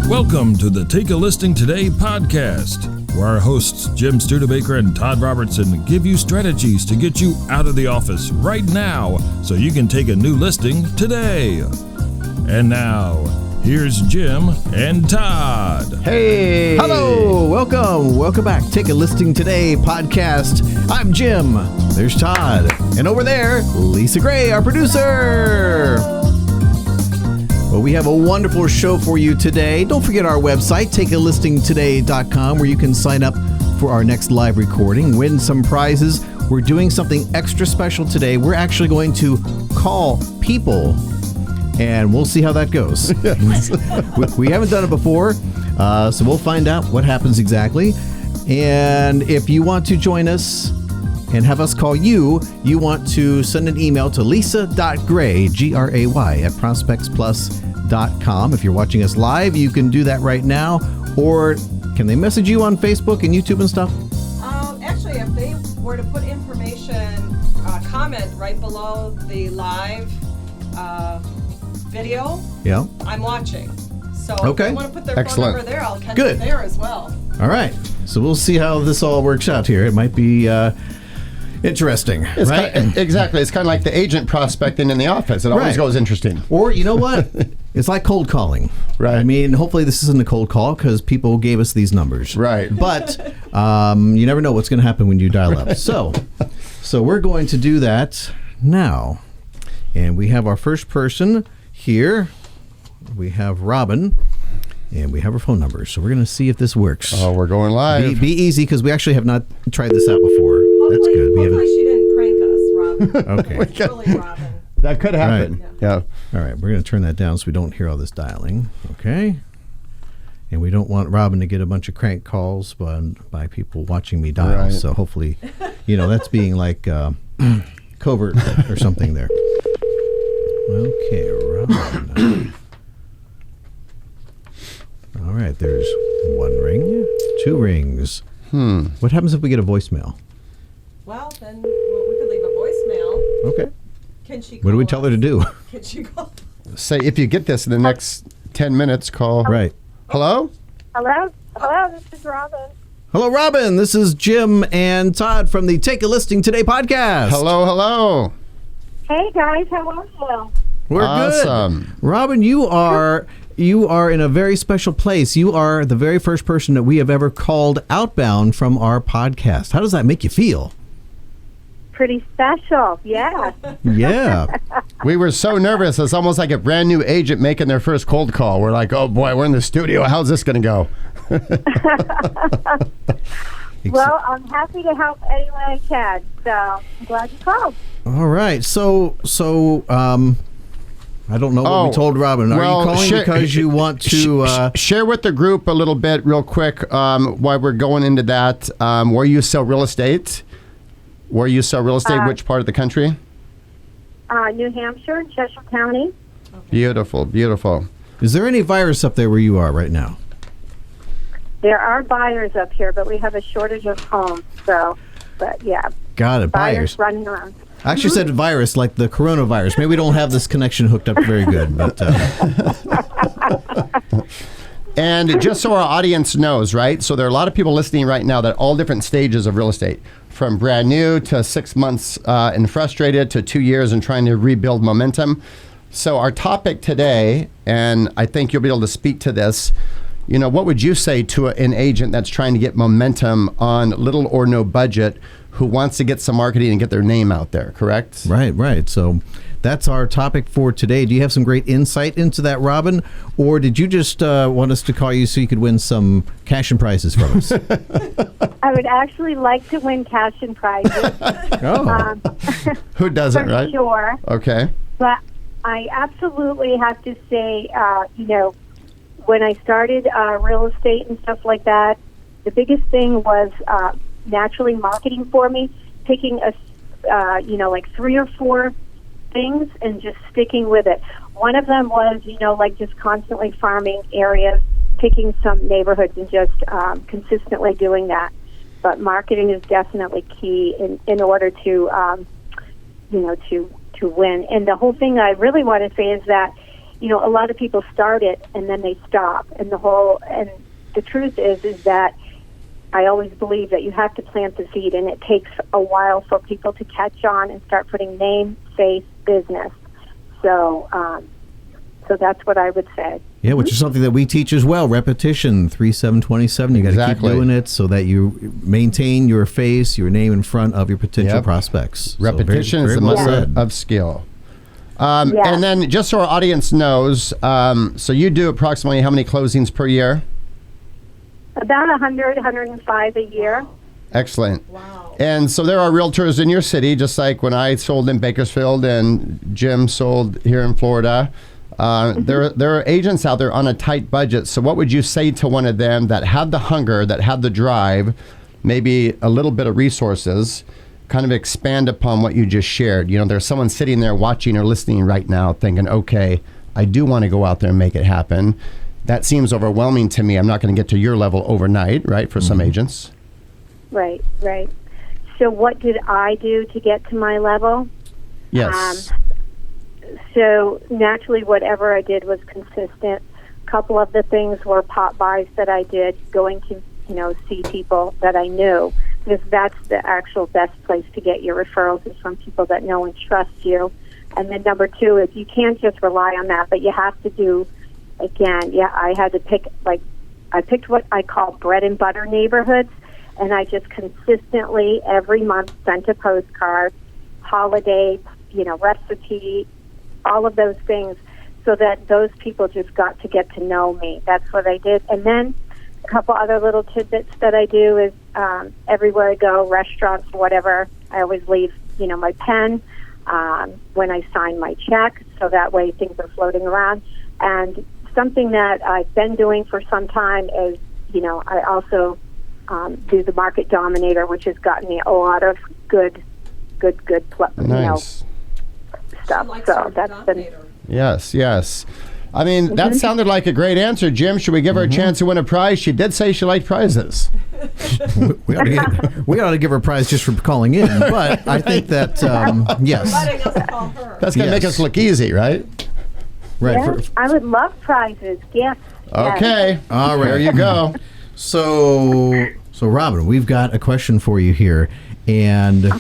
Welcome to the Take a Listing Today podcast, where our hosts Jim Studebaker and Todd Robertson give you strategies to get you out of the office right now so you can take a new listing today. And now, here's Jim and Todd. Hey! Hello! Welcome back. Take a Listing Today podcast. I'm Jim. There's Todd. And over there, Lisa Gray, our producer. Well, we have a wonderful show for you today. Don't forget our website, takealistingtoday.com, where you can sign up for our next live recording, win some prizes. We're doing something extra special today. We're actually going to call people, and we'll see how that goes. We haven't done it before, so we'll find out what happens exactly. And if you want to join us and have us call you, you want to send an email to lisa.gray, Gray, at ProspectsPLUS.com. If you're watching us live, you can do that right now. Or can they message you on Facebook and YouTube and stuff? Actually, if they were to put information, comment right below the live video, Yeah. I'm watching. So Okay. if they want to put their Excellent. phone number there, I'll catch Good. it there as well. All right. So we'll see how this all works out here. It might be interesting, It's right? exactly. It's kind of like the agent prospecting in the office. It always Right. goes interesting. Or, you know what? It's like cold calling. Right. I mean, hopefully this isn't a cold call because people gave us these numbers. Right. But you never know what's going to happen when you dial up. So we're going to do that now. And we have our first person here. We have Robin. And we have her phone number. So we're going to see if this works. Oh, we're going live. Be easy because we actually have not tried this out before. That's Hopefully, good. hopefully she didn't prank us, Robin. Okay. We got- Really, Robin. That could happen. Right. Yeah. All right, we're going to turn that down so we don't hear all this dialing, okay? And we don't want Robin to get a bunch of crank calls by people watching me dial. Right. So hopefully, that's being like covert or something there. Okay, Robin. All right, there's one ring, two rings. What happens if we get a voicemail? Well, then we could leave a voicemail. Okay. Can she? What do we call tell her to us? do? Can she call? Say, if you get this in the next 10 minutes, call. Right. Hello? Hello, this is Robin. Hello, Robin. This is Jim and Todd from the Take a Listing Today podcast. Hello. Hey guys, how are you? We're Awesome. good. Robin, you are in a very special place. You are the very first person that we have ever called outbound from our podcast. How does that make you feel? Pretty special, yeah. Yeah. We were so nervous. It's almost like a brand new agent making their first cold call. We're like, oh boy, we're in the studio. How's this going to go? Well, I'm happy to help any way I can, so I'm glad you called. All right. So I don't know what we told Robin. Are you calling because you want to... share with the group a little bit real quick why we're going into that. Where you sell real estate? Which part of the country? New Hampshire, Cheshire County. Beautiful. Is there any virus up there where you are right now? There are buyers up here, but we have a shortage of homes, but yeah. Got it. Buyers running around. I actually said virus, like the coronavirus. Maybe we don't have this connection hooked up very good, but... And just so our audience knows, right? So there are a lot of people listening right now that all different stages of real estate, from brand new to 6 months and frustrated to 2 years and trying to rebuild momentum. So our topic today, and I think you'll be able to speak to this, what would you say to an agent that's trying to get momentum on little or no budget who wants to get some marketing and get their name out there, correct? Right. So that's our topic for today. Do you have some great insight into that, Robin? Or did you just want us to call you so you could win some cash and prizes from us? I would actually like to win cash and prizes. Oh. Who doesn't, for right? sure. Okay. But I absolutely have to say, when I started real estate and stuff like that, the biggest thing was naturally marketing for me, picking like 3 or 4 things and just sticking with it. One of them was, just constantly farming areas, picking some neighborhoods and just consistently doing that. But marketing is definitely key in order to, to win. And the whole thing I really want to say is that a lot of people start it and then they stop. And the truth is that I always believe that you have to plant the seed, and it takes a while for people to catch on and start putting name, face, business. So that's what I would say. Yeah, which is something that we teach as well. Repetition, 3-7-27. You got to keep doing it so that you maintain your face, your name in front of your potential prospects. Repetition is the mother of skill. And then just so our audience knows, so you do approximately how many closings per year? About 100, 105 a year. Excellent. Wow. And so there are realtors in your city, just like when I sold in Bakersfield and Jim sold here in Florida. There are agents out there on a tight budget. So what would you say to one of them that had the hunger, that had the drive, maybe a little bit of resources, kind of expand upon what you just shared? There's someone sitting there watching or listening right now thinking, okay, I do want to go out there and make it happen. That seems overwhelming to me. I'm not going to get to your level overnight, right, for some agents. Right. So what did I do to get to my level? Yes. So naturally, whatever I did was consistent. A couple of the things were pop buys that I did, going to, see people that I knew, because that's the actual best place to get your referrals, is from people that know and trust you. And then number 2 is you can't just rely on that, but you have to do, I had to pick, I picked what I call bread and butter neighborhoods, and I just consistently every month sent a postcard, holiday, recipe, all of those things, so that those people just got to get to know me. That's what I did. And then a couple other little tidbits that I do is everywhere I go, restaurants, whatever, I always leave, my pen when I sign my check, so that way things are floating around. And something that I've been doing for some time is, I also do the Market Dominator, which has gotten me a lot of good nice. Stuff. So that's been... Yes. I mean, that sounded like a great answer, Jim. Should we give her a chance to win a prize? She did say she liked prizes. we ought to give her a prize just for calling in, but I think that, yes. Letting us call her. That's going to make us look easy, right? Right. Yes, I would love prizes. Yes. Okay. Yes. All right. There you go. So Robin, we've got a question for you here, and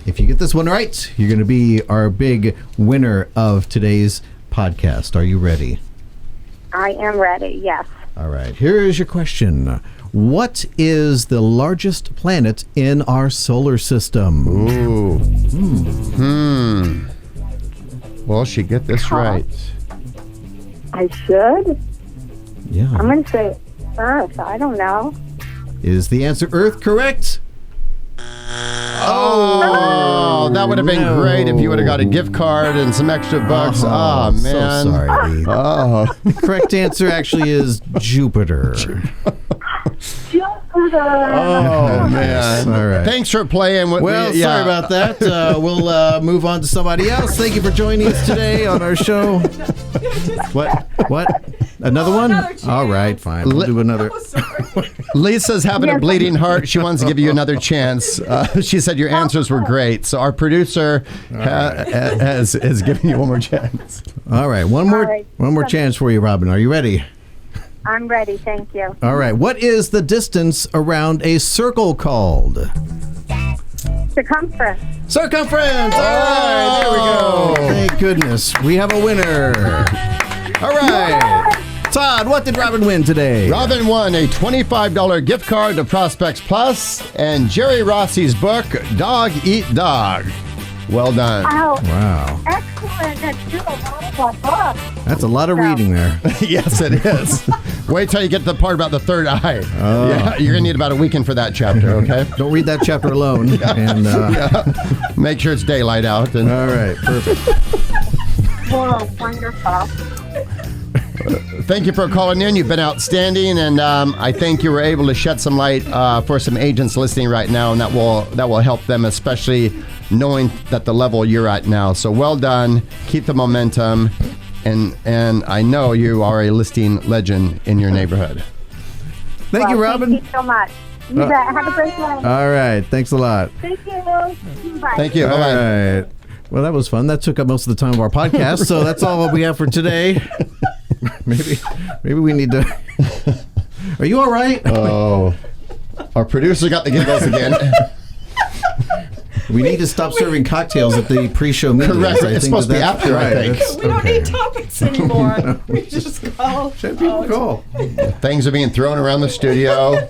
if you get this one right, you're going to be our big winner of today's podcast. Are you ready? I am ready, yes. All right. Here is your question. What is the largest planet in our solar system? Ooh. Well, she get this right. I should? Yeah. I'm going to say Earth. I don't know. Is the answer Earth correct? Oh, that would have been great if you would have got a gift card and some extra bucks. Oh, man. So sorry. Oh. Correct answer actually is Jupiter. Oh, man. All right. Thanks for playing with me. Sorry about that. We'll move on to somebody else. Thank you for joining us today on our show. What? Another one? All right, fine. We'll do another. Lisa's having a bleeding heart. She wants to give you another chance. She said your answers were great. So our producer has given you one more chance. All right. One more chance for you, Robin. Are you ready? I'm ready, thank you. All right. What is the distance around a circle called? Circumference. Circumference! All right, there we go. Thank goodness. We have a winner. All right. Todd, what did Robin win today? Robin won a $25 gift card to Prospects Plus and Jerry Rossi's book, Dog Eat Dog. Well done. Oh, wow. Excellent. That's a lot of a book. That's a lot of reading there. Yes, it is. Wait till you get to the part about the third eye. Oh. Yeah, you're going to need about a weekend for that chapter, okay? Don't read that chapter alone. And make sure it's daylight out. And all right, perfect. Whoa, wonderful. Thank you for calling in. You've been outstanding, and I think you were able to shed some light for some agents listening right now, and that will help them, especially knowing that the level you're at now. So well done. Keep the momentum, and I know you are a listing legend in your neighborhood. Thank you, Robin. Thank you so much. You bet. Have a great one. All right. Thanks a lot. Thank you. Bye. Thank you. All Bye-bye. right. Well, that was fun. That took up most of the time of our podcast, so that's all we have for today. Maybe we need to... Are you all right? Oh, our producer got the giggles again. We need to stop serving cocktails at the pre-show meetings. Correct. It's supposed to be after, I think. We don't need topics anymore. We just call. Should people call? Things are being thrown around the studio.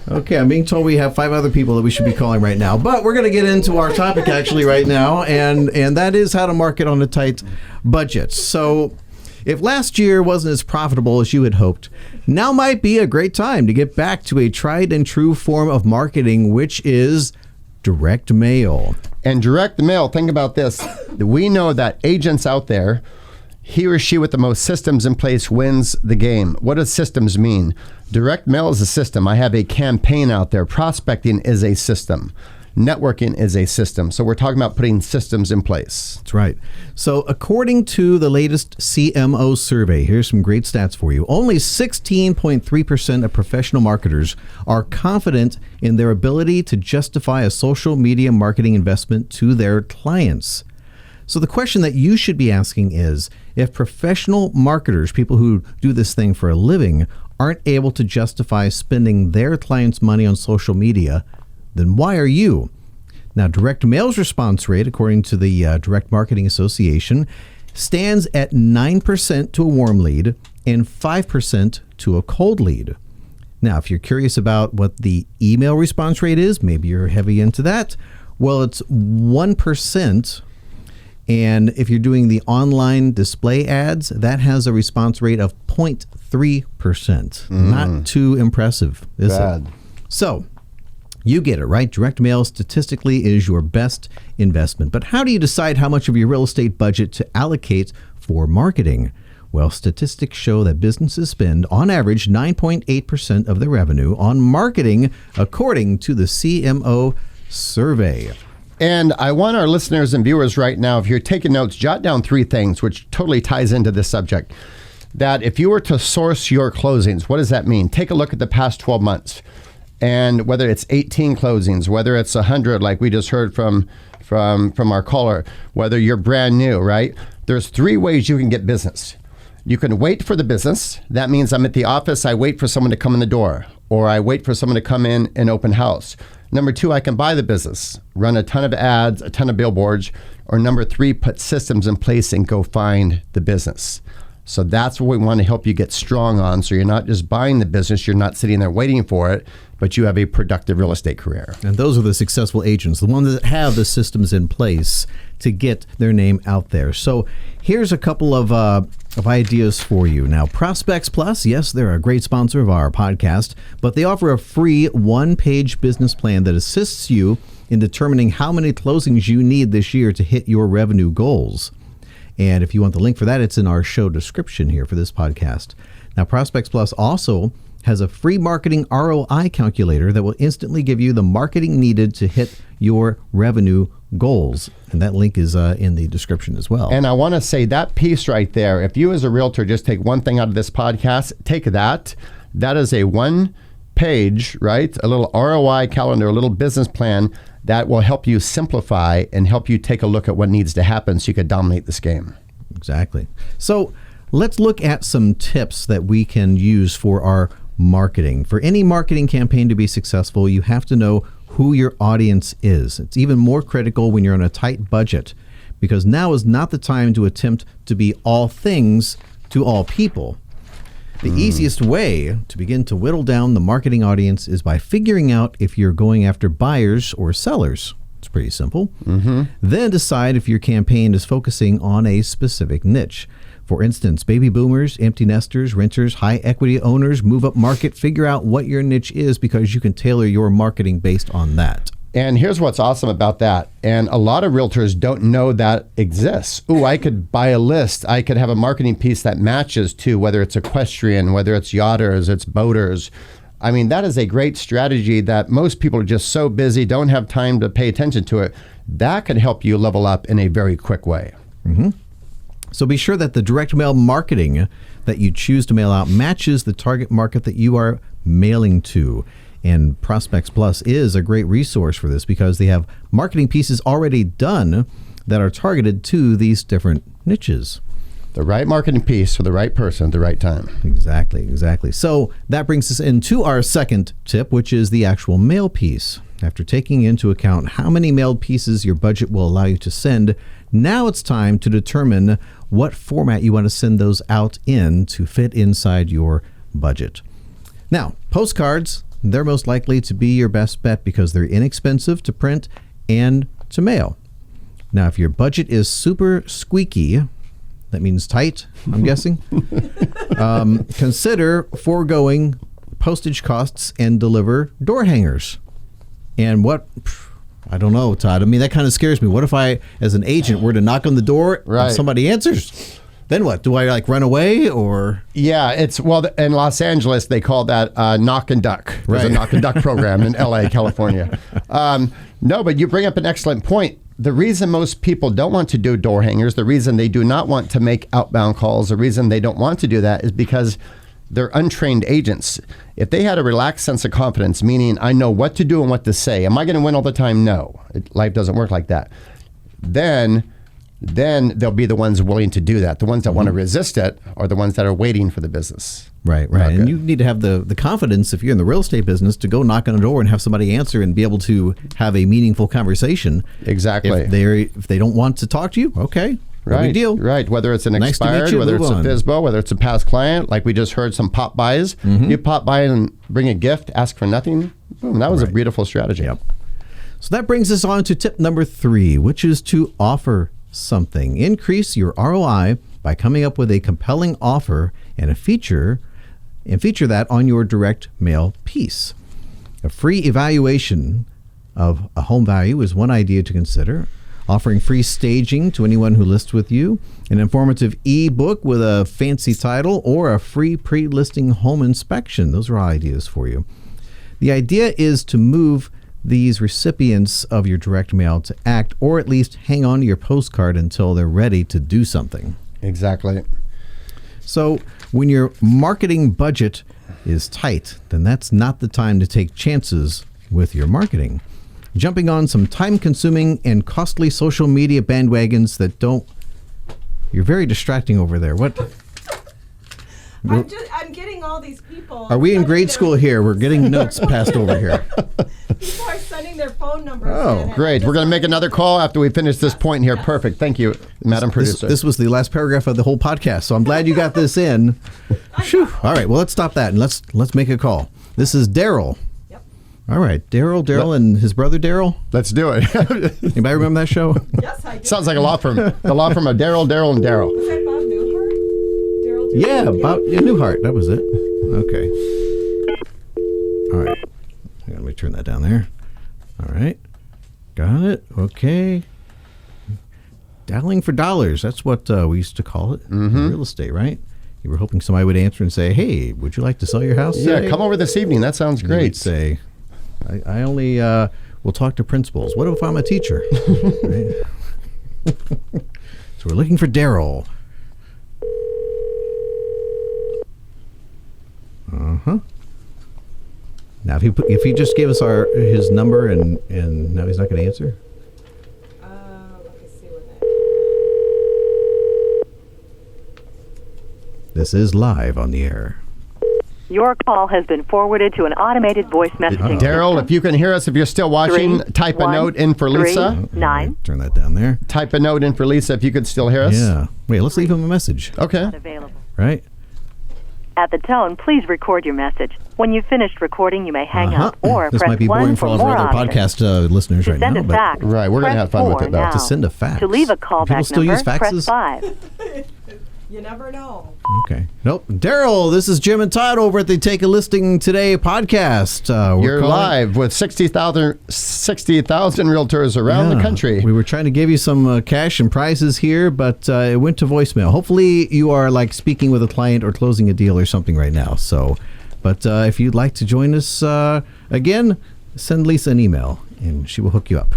Okay, I'm being told we have 5 other people that we should be calling right now. But we're going to get into our topic actually right now, and that is how to market on a tight budget. So if last year wasn't as profitable as you had hoped, now might be a great time to get back to a tried and true form of marketing, which is direct mail. And direct mail, think about this. We know that agents out there, he or she with the most systems in place wins the game. What does systems mean? Direct mail is a system. I have a campaign out there. Prospecting is a system. Networking is a system. So we're talking about putting systems in place. That's right. So according to the latest CMO survey, here's some great stats for you. Only 16.3% of professional marketers are confident in their ability to justify a social media marketing investment to their clients. So the question that you should be asking is, if professional marketers, people who do this thing for a living, aren't able to justify spending their clients' money on social media, then why are you? Now, direct mail's response rate, according to the Direct Marketing Association, stands at 9% to a warm lead and 5% to a cold lead. Now, if you're curious about what the email response rate is, maybe you're heavy into that, well, it's 1%. And if you're doing the online display ads, that has a response rate of 0.3%. Not too impressive, is it? So, you get it, right? Direct mail statistically is your best investment. But how do you decide how much of your real estate budget to allocate for marketing? Well, statistics show that businesses spend, on average, 9.8% of their revenue on marketing, according to the CMO survey. And I want our listeners and viewers right now, if you're taking notes, jot down 3 things, which totally ties into this subject. That if you were to source your closings, what does that mean? Take a look at the past 12 months. And whether it's 18 closings, whether it's 100, like we just heard from our caller, whether you're brand new, right? There's 3 ways you can get business. You can wait for the business. That means I'm at the office, I wait for someone to come in the door, or I wait for someone to come in and open house. Number 2, I can buy the business, run a ton of ads, a ton of billboards, or number 3, put systems in place and go find the business. So that's what we want to help you get strong on. So you're not just buying the business, you're not sitting there waiting for it, but you have a productive real estate career. And those are the successful agents, the ones that have the systems in place to get their name out there. So here's a couple of ideas for you. Now, ProspectsPLUS, yes, they're a great sponsor of our podcast, but they offer a free 1-page business plan that assists you in determining how many closings you need this year to hit your revenue goals. And if you want the link for that, it's in our show description here for this podcast. Now, ProspectsPLUS also has a free marketing ROI calculator that will instantly give you the marketing needed to hit your revenue goals. And that link is in the description as well. And I want to say that piece right there, if you as a realtor just take one thing out of this podcast, take that. That is a 1-page, right? A little ROI calendar, a little business plan that will help you simplify and help you take a look at what needs to happen so you can dominate this game. Exactly. So let's look at some tips that we can use for our marketing. For any marketing campaign to be successful, you have to know who your audience is. It's even more critical when you're on a tight budget, because now is not the time to attempt to be all things to all people. The easiest way to begin to whittle down the marketing audience is by figuring out if you're going after buyers or sellers. It's pretty simple. Then decide if your campaign is focusing on a specific niche. For instance, baby boomers, empty nesters, renters, high equity owners, move up market. Figure out what your niche is, because you can tailor your marketing based on that. And here's what's awesome about that. And a lot of realtors don't know that exists. Ooh, I could buy a list. I could have a marketing piece that matches to whether it's equestrian, whether it's yachters, it's boaters. I mean, that is a great strategy that most people are just so busy, don't have time to pay attention to it. That could help you level up in a very quick way. So be sure that the direct mail marketing that you choose to mail out matches the target market that you are mailing to. And ProspectsPLUS is a great resource for this, because they have marketing pieces already done that are targeted to these different niches. The right marketing piece for the right person at the right time. Exactly. So that brings us into our second tip, which is the actual mail piece. After taking into account how many mailed pieces your budget will allow you to send, now it's time to determine what format you want to send those out in to fit inside your budget. Now, postcards, they're most likely to be your best bet because they're inexpensive to print and to mail. Now, if your budget is super squeaky, that means tight, I'm guessing, consider foregoing postage costs and deliver door hangers. And I don't know, Todd. I mean, that kind of scares me. What if I, as an agent, were to knock on the door and somebody answers? Then what? Do I run away or? Yeah, in Los Angeles, they call that knock and duck. There's a knock and duck program in LA, California. No, but you bring up an excellent point. The reason most people don't want to do door hangers, the reason they do not want to make outbound calls, the reason they don't want to do that is because they're untrained agents. If they had a relaxed sense of confidence, meaning I know what to do and what to say, am I going to win all the time? No. Life doesn't work like that. Then they'll be the ones willing to do that. The ones that want to resist it are the ones that are waiting for the business. Right. And you need to have the confidence, if you're in the real estate business, to go knock on a door and have somebody answer and be able to have a meaningful conversation. Exactly. If they don't want to talk to you, okay. No big deal. Right. Whether it's an expired, whether it's a FSBO, whether it's a past client, like we just heard some pop buys. You pop by and bring a gift, ask for nothing. Boom, that was a beautiful strategy. Yep. So that brings us on to tip number 3, which is to offer something. Increase your ROI by coming up with a compelling offer and feature that on your direct mail piece. A free evaluation of a home value is one idea to consider. Offering free staging to anyone who lists with you, an informative e-book with a fancy title, or a free pre-listing home inspection. Those are all ideas for you. The idea is to move these recipients of your direct mail to act, or at least hang on to your postcard until they're ready to do something. Exactly. So when your marketing budget is tight, then that's not the time to take chances with your marketing. Jumping on some time-consuming and costly social media bandwagons that don't... You're very distracting over there. What? I'm getting all these people. Are we in grade school here? We're getting notes passed over here. People are sending their phone numbers. Oh, great. We're going to make another call after we finish this point here. Perfect. Thank you, Madam Producer. This was the last paragraph of the whole podcast, so I'm glad you got this in. Whew. All right, well, let's stop that and let's make a call. This is Daryl. Yep. All right, Daryl and his brother Daryl. Let's do it. Anybody remember that show? Yes, I do. Sounds like a law firm. The law firm of Daryl, and Daryl. Was that Bob Newhart? Yeah, Bob Newhart. That was it. Okay. All right. Let me turn that down there. All right. Got it. Okay. Dialing for dollars. That's what we used to call it in real estate, right? You were hoping somebody would answer and say, hey, would you like to sell your house today? Yeah, come over this evening. That sounds great. You'd say, I only will talk to principals. What if I'm a teacher? Right? So we're looking for Daryl. Now, if he just gave us his number and now he's not going to answer. Let me see what that. This is live on the air. Your call has been forwarded to an automated voice messaging. Daryl, if you can hear us, if you're still watching, type a note in for Lisa. 9. Turn that down there. Type a note in for Lisa if you could still hear us. Yeah. Wait, let's leave him a message. Okay. Not available. Right? At the tone, please record your message. When you've finished recording, you may hang up or this press might be 1 boring for for all of more our other options. podcast listeners To right send now. a fax, Right, we're going to have fun with it, though. To send a fax. To leave a callback People still number, use faxes? press 5. You never know. Okay. Nope. Daryl, this is Jim and Todd over at the Take a Listing Today podcast. You're live with 60,000 realtors around the country. We were trying to give you some cash and prizes here, but it went to voicemail. Hopefully you are like speaking with a client or closing a deal or something right now. So, but if you'd like to join us again, send Lisa an email and she will hook you up.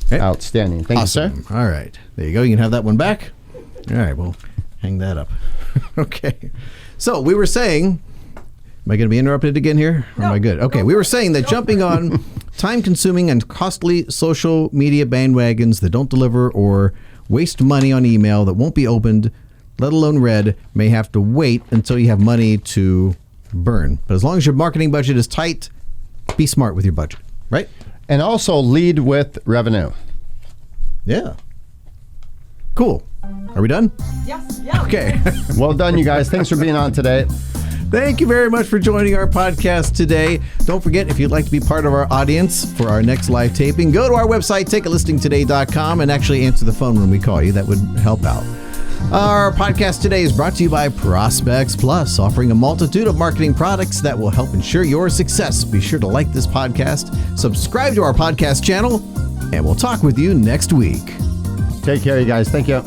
Okay. Outstanding. Thank you, sir. All right. There you go. You can have that one back. All right, well, hang that up. Okay. So we were saying, am I going to be interrupted again here? Or am I good? Okay, we were saying that jumping on time-consuming and costly social media bandwagons that don't deliver or waste money on email that won't be opened, let alone read, may have to wait until you have money to burn. But as long as your marketing budget is tight, be smart with your budget, right? And also lead with revenue. Yeah. Cool. Are we done? Yes. Yeah. Okay. Well done, you guys. Thanks for being on today. Thank you very much for joining our podcast today. Don't forget, if you'd like to be part of our audience for our next live taping, go to our website, takealistingtoday.com, and actually answer the phone when we call you. That would help out. Our podcast today is brought to you by Prospects Plus, offering a multitude of marketing products that will help ensure your success. Be sure to like this podcast, subscribe to our podcast channel, and we'll talk with you next week. Take care, you guys. Thank you.